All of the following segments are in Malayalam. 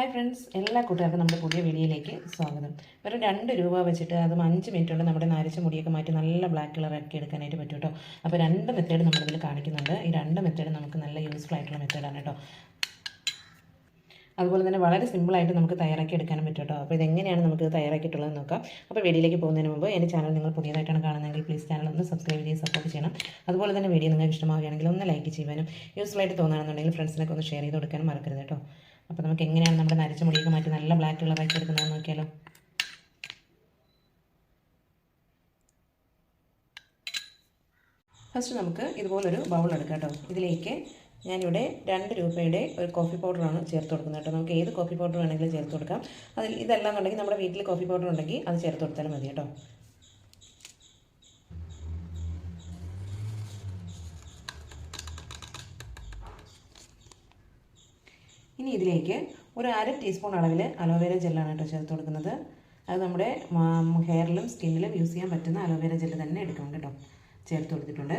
ഹായ് ഫ്രണ്ട്സ്, എല്ലാ കൂട്ടുകാർക്കും നമ്മുടെ പുതിയ വീഡിയോയിലേക്ക് സ്വാഗതം. ഒരു 2 രൂപ വെച്ചിട്ട് അതും 5 മിനിറ്റ് കൊണ്ട് നമ്മുടെ നരച്ച മുടിയൊക്കെ മാറ്റി നല്ല ബ്ലാക്ക് കളറാക്കി എടുക്കാനായിട്ട് പറ്റും കേട്ടോ. അപ്പോൾ 2 മെത്തേഡ് നമ്മളിതിൽ കാണിക്കുന്നുണ്ട്. ഈ 2 മെത്തേഡ് നമുക്ക് നല്ല യൂസ്ഫുൾ ആയിട്ടുള്ള മെത്തേഡാണ് കേട്ടോ. അതുപോലെ തന്നെ വളരെ സിമ്പിളായിട്ട് നമുക്ക് തയ്യാറാക്കി എടുക്കാനും പറ്റും കേട്ടോ. അപ്പോൾ ഇതെങ്ങനെയാണ് നമുക്ക് തയ്യാറാക്കിയിട്ടുള്ളത് നോക്കാം. അപ്പോൾ വീഡിയോയിലേക്ക് പോകുന്നതിന് മുമ്പ് എൻ്റെ ചാനൽ നിങ്ങൾ പുതിയതായിട്ടാണ് കാണുന്നതെങ്കിൽ പ്ലീസ് ചാനൽ ഒന്ന് സബ്സ്ക്രൈബ് ചെയ്ത് സപ്പോർട്ട് ചെയ്യണം. അതുപോലെ തന്നെ വീഡിയോ നിങ്ങൾക്ക് ഇഷ്ടമാവുകയാണെങ്കിൽ ഒന്ന് ലൈക്ക് ചെയ്യാനും യൂസ്ഫുൾ ആയിട്ട് തോന്നുകയാണെന്നുണ്ടെങ്കിൽ ഫ്രണ്ട്സിനൊക്കെ ഒന്ന് ഷെയർ ചെയ്ത് കൊടുക്കാനും മറക്കരുത് കേട്ടോ. അപ്പോൾ നമുക്ക് എങ്ങനെയാണ് നമ്മുടെ നരച്ച മുടിയൊക്കെ മാറ്റി നല്ല ബ്ലാക്ക് കളറാക്കി എടുക്കുന്നതെന്ന് നോക്കിയാലോ. ഫസ്റ്റ് നമുക്ക് ഇതുപോലൊരു ബൗൾ എടുക്കാം കേട്ടോ. ഇതിലേക്ക് ഞാനിവിടെ 2 രൂപയുടെ ഒരു കോഫി പൗഡറാണ് ചേർത്ത് കൊടുക്കുന്നത് കേട്ടോ. നമുക്ക് ഏത് കോഫി പൗഡർ വേണമെങ്കിലും ചേർത്ത് കൊടുക്കാം. ഇതെല്ലാം ഉണ്ടെങ്കിൽ നമ്മുടെ വീട്ടിൽ കോഫി പൗഡർ ഉണ്ടെങ്കിൽ അത് ചേർത്ത് കൊടുത്താലും മതി കേട്ടോ. ഇനി ഇതിലേക്ക് ഒരു 1/2 ടീസ്പൂൺ അളവിൽ അലോവേര ജെല്ലാണ് കേട്ടോ ചേർത്ത് കൊടുക്കുന്നത്. അത് നമ്മുടെ ഹെയറിലും സ്കിന്നിലും യൂസ് ചെയ്യാൻ പറ്റുന്ന അലോവേര ജെല്ല് തന്നെ എടുക്കണം കേട്ടോ. ചേർത്ത് കൊടുത്തിട്ടുണ്ട്.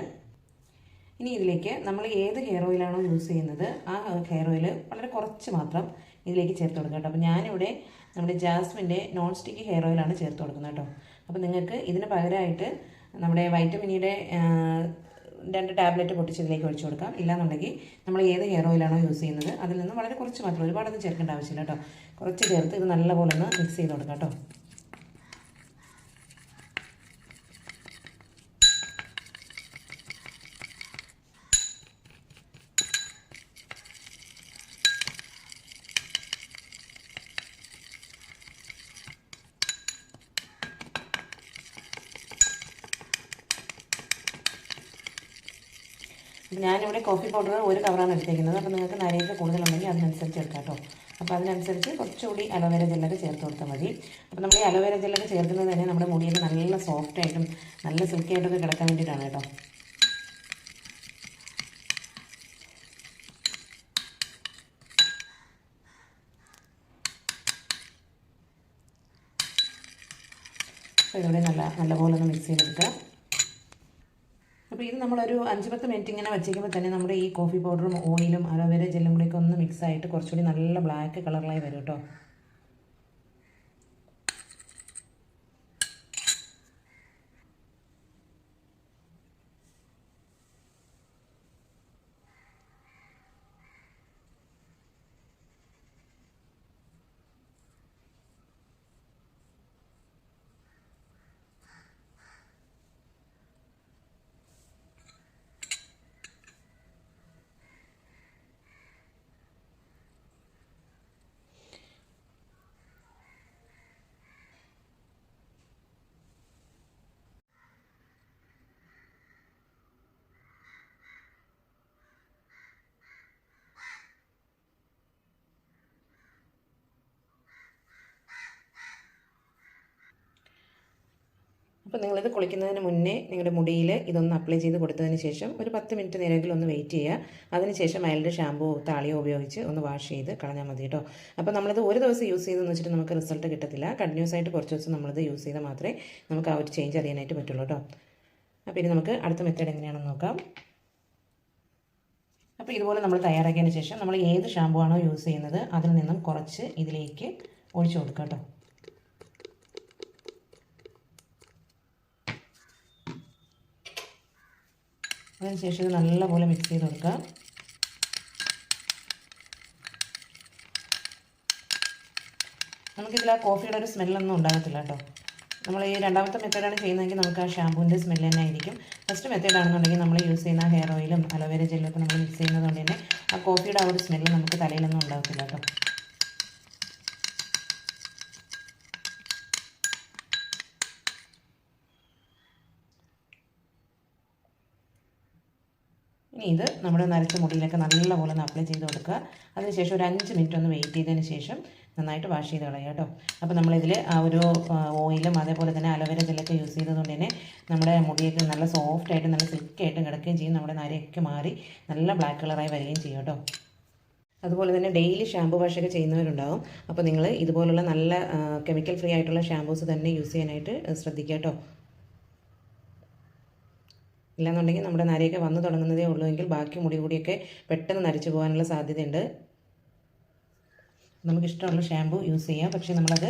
ഇനി ഇതിലേക്ക് നമ്മൾ ഏത് ഹെയർ ഓയിലാണോ യൂസ് ചെയ്യുന്നത് ആ ഹെയർ ഓയിൽ വളരെ കുറച്ച് മാത്രം ഇതിലേക്ക് ചേർത്ത് കൊടുക്കാം കേട്ടോ. അപ്പോൾ ഞാനിവിടെ നമ്മുടെ ജാസ്മിൻ്റെ നോൺ സ്റ്റിക്കി ഹെയർ ഓയിലാണ് ചേർത്ത് കൊടുക്കുന്നത് കേട്ടോ. അപ്പോൾ നിങ്ങൾക്ക് ഇതിന് പകരമായിട്ട് നമ്മുടെ വൈറ്റമിനിയുടെ 2 ടാബ്ലറ്റ് പൊട്ടിച്ച് ഇതിലേക്ക് ഒഴിച്ചു കൊടുക്കാം. ഇല്ലാന്നുണ്ടെങ്കിൽ നമ്മൾ ഏത് ഹെയർ ഓയിലാണോ യൂസ് ചെയ്യുന്നത് അതിൽ നിന്ന് വളരെ കുറച്ച് മാത്രം, ഒരുപാടൊന്നും ചേർക്കേണ്ട ആവശ്യമില്ല കേട്ടോ. കുറച്ച് ചേർത്ത് ഇത് നല്ലപോലെ ഒന്ന് മിക്സ് ചെയ്ത് കൊടുക്കാം കേട്ടോ. ഞാനിവിടെ കോഫി പൗഡർ ഒരു കവറാണ് എടുത്തേക്കുന്നത്. അപ്പോൾ നിങ്ങൾക്ക് നരയൊക്കെ കൂടുതലുണ്ടെങ്കിൽ അതിനനുസരിച്ച് എടുക്കാം കേട്ടോ. അപ്പോൾ അതിനനുസരിച്ച് കുറച്ചുകൂടി അലോവേര ജെല്ലൊക്കെ ചേർത്ത് കൊടുത്താൽ മതി. അപ്പോൾ നമ്മൾ ഈ അലോവേര ജെല്ലൊക്കെ ചേർക്കുന്നത് തന്നെ നമ്മുടെ മുടിയൊക്കെ നല്ല സോഫ്റ്റായിട്ടും നല്ല സിൽക്കിയായിട്ടൊക്കെ കിടക്കാൻ വേണ്ടിയിട്ടാണ് കേട്ടോ. അപ്പോൾ ഇതിവിടെ നല്ലപോലെ ഒന്ന് മിക്സ് ചെയ്തെടുക്കാം. അപ്പോൾ ഇത് നമ്മളൊരു 5-10 മിനിറ്റ് ഇങ്ങനെ വെച്ചേക്കുമ്പോൾ തന്നെ നമ്മുടെ ഈ കോഫി പൗഡറും ഓയിലും അലോവേര ജെല്ലും കൂടെയൊക്കെ ഒന്ന് മിക്സായിട്ട് കുറച്ചുകൂടി നല്ല ബ്ലാക്ക് കളറിലായി വരും കേട്ടോ. അപ്പോൾ നിങ്ങളിത് കുളിക്കുന്നതിന് മുന്നേ നിങ്ങളുടെ മുടിയിൽ ഇതൊന്ന് അപ്ലൈ ചെയ്ത് കൊടുത്തതിന് ശേഷം ഒരു 10 മിനിറ്റ് നേരമെങ്കിലും ഒന്ന് വെയിറ്റ് ചെയ്യുക. അതിനുശേഷം മൈൽഡ് ഷാമ്പൂ താളിയോ ഉപയോഗിച്ച് ഒന്ന് വാഷ് ചെയ്ത് കളഞ്ഞാൽ മതി കേട്ടോ. അപ്പോൾ നമ്മളിത് ഒരു ദിവസം യൂസ് ചെയ്തെന്ന് വെച്ചിട്ട് നമുക്ക് റിസൾട്ട് കിട്ടത്തില്ല. കണ്ടിന്യൂസ് ആയിട്ട് കുറച്ച് ദിവസം നമ്മളിത് യൂസ് ചെയ്താൽ മാത്രമേ നമുക്ക് ആ ഒരു ചേഞ്ച് അറിയാനായിട്ട് പറ്റുള്ളൂ കേട്ടോ. അപ്പോൾ ഇനി നമുക്ക് അടുത്ത മെത്തേഡ് എങ്ങനെയാണെന്ന് നോക്കാം. അപ്പോൾ ഇതുപോലെ നമ്മൾ തയ്യാറാക്കിയതിന് ശേഷം നമ്മൾ ഏത് ഷാമ്പൂ ആണോ യൂസ് ചെയ്യുന്നത് അതിൽ നിന്നും കുറച്ച് ഇതിലേക്ക് ഒഴിച്ചു കൊടുക്കുക കേട്ടോ. അതിനുശേഷം ഇത് നല്ലപോലെ മിക്സ് ചെയ്ത് കൊടുക്കുക. നമുക്കിതിൽ ആ കോഫിയുടെ ഒരു സ്മെല്ലൊന്നും ഉണ്ടാകത്തില്ല കേട്ടോ. നമ്മൾ ഈ രണ്ടാമത്തെ മെത്തേഡാണ് ചെയ്യുന്നതെങ്കിൽ നമുക്ക് ആ ഷാമ്പൂവിൻ്റെ സ്മെല്ല് തന്നെ ആയിരിക്കും. ഫസ്റ്റ് മെത്തേഡാണെന്നുണ്ടെങ്കിൽ നമ്മൾ യൂസ് ചെയ്യുന്ന ഹെയർ ഓയിലും അലോവേര ജെല്ലൊക്കെ നമ്മൾ മിക്സ് ചെയ്യുന്നത് കൊണ്ട് തന്നെ ആ കോഫിയുടെ ആ ഒരു സ്മെല്ല് നമുക്ക് തലയിലൊന്നും ഉണ്ടാകത്തില്ല കേട്ടോ. ഇനി ഇത് നമ്മുടെ നരച്ച മുടിയിലൊക്കെ നല്ലപോലെ ഒന്ന് അപ്ലൈ ചെയ്ത് കൊടുക്കുക. അതിനുശേഷം ഒരു 5 മിനിറ്റ് ഒന്ന് വെയിറ്റ് ചെയ്തതിന് ശേഷം നന്നായിട്ട് വാഷ് ചെയ്ത് കളയുക കേട്ടോ. അപ്പോൾ നമ്മളിതിൽ ആ ഒരു ഓയിലും അതേപോലെ തന്നെ അലോവേര ജെല്ലൊക്കെ യൂസ് ചെയ്തതുകൊണ്ട് തന്നെ നമ്മുടെ മുടിയൊക്കെ നല്ല സോഫ്റ്റായിട്ട് നല്ല സിൽക്കായിട്ടും കിടക്കുകയും ചെയ്യും. നമ്മുടെ നരയൊക്കെ മാറി നല്ല ബ്ലാക്ക് കളറായി വരികയും ചെയ്യും കേട്ടോ. അതുപോലെ തന്നെ ഡെയിലി ഷാമ്പു വാഷൊക്കെ ചെയ്യുന്നവരുണ്ടാവും. അപ്പോൾ നിങ്ങൾ ഇതുപോലുള്ള നല്ല കെമിക്കൽ ഫ്രീ ആയിട്ടുള്ള ഷാമ്പൂസ് തന്നെ യൂസ് ചെയ്യാനായിട്ട് ശ്രദ്ധിക്കുക കേട്ടോ. ഇല്ലാന്നുണ്ടെങ്കിൽ നമ്മുടെ നരയൊക്കെ വന്നു തുടങ്ങുന്നതേ ഉള്ളൂ എങ്കിൽ ബാക്കി മുടി കൂടിയൊക്കെ പെട്ടെന്ന് നരച്ചു പോകാനുള്ള സാധ്യതയുണ്ട്. നമുക്കിഷ്ടമുള്ള ഷാമ്പു യൂസ് ചെയ്യാം. പക്ഷേ നമ്മളത്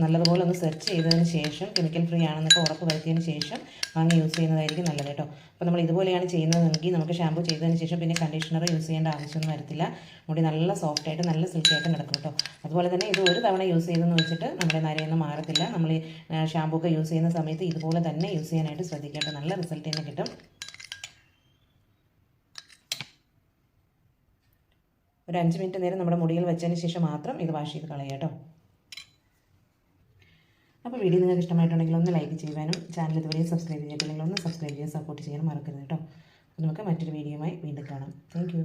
നല്ലതുപോലെ ഒന്ന് സെർച്ച് ചെയ്തതിന് ശേഷം കെമിക്കൽ ഫ്രീ ആണെന്നൊക്കെ ഉറപ്പ് വരുത്തിയതിന് ശേഷം വാങ്ങി യൂസ് ചെയ്യുന്നതായിരിക്കും നല്ലത് കേട്ടോ. അപ്പോൾ നമ്മൾ ഇതുപോലെയാണ് ചെയ്യുന്നതെങ്കിൽ നമുക്ക് ഷാമ്പു ചെയ്തതിന് ശേഷം പിന്നെ കണ്ടീഷണർ യൂസ് ചെയ്യേണ്ട ആവശ്യമൊന്നും വരത്തില്ല. മുടി നല്ല സോഫ്റ്റായിട്ട് നല്ല സിൽക്കായിട്ട് കിടക്കും കേട്ടോ. അതുപോലെ തന്നെ ഇത് ഒരു തവണ യൂസ് ചെയ്തെന്ന് വെച്ചിട്ട് നമ്മുടെ നരയൊന്നും മാറത്തില്ല. നമ്മൾ ഈ ഷാമ്പു ഒക്കെ യൂസ് ചെയ്യുന്ന സമയത്ത് ഇതുപോലെ തന്നെ യൂസ് ചെയ്യാനായിട്ട് ശ്രദ്ധിക്കുക കേട്ടോ. നല്ല റിസൾട്ട് തന്നെ കിട്ടും. ഒരു 5 മിനിറ്റ് നേരം നമ്മുടെ മുടിയിൽ വെച്ചതിന് ശേഷം മാത്രം ഇത് വാഷ് ചെയ്ത് കളയുക കേട്ടോ. അപ്പോൾ വീഡിയോ നിങ്ങൾക്ക് ഇഷ്ടമായിട്ടുണ്ടെങ്കിൽ ഒന്ന് ലൈക്ക് ചെയ്യുവാനും ചാനൽ ഇതുവരെ സബ്സ്ക്രൈബ് ചെയ്തിട്ടില്ലെങ്കിൽ ഒന്ന് സബ്സ്ക്രൈബ് ചെയ്യാൻ സപ്പോർട്ട് ചെയ്യാനും മറക്കരുത് കേട്ടോ. അപ്പോൾ നമുക്ക് മറ്റൊരു വീഡിയോയുമായി വീണ്ടും കാണാം. താങ്ക്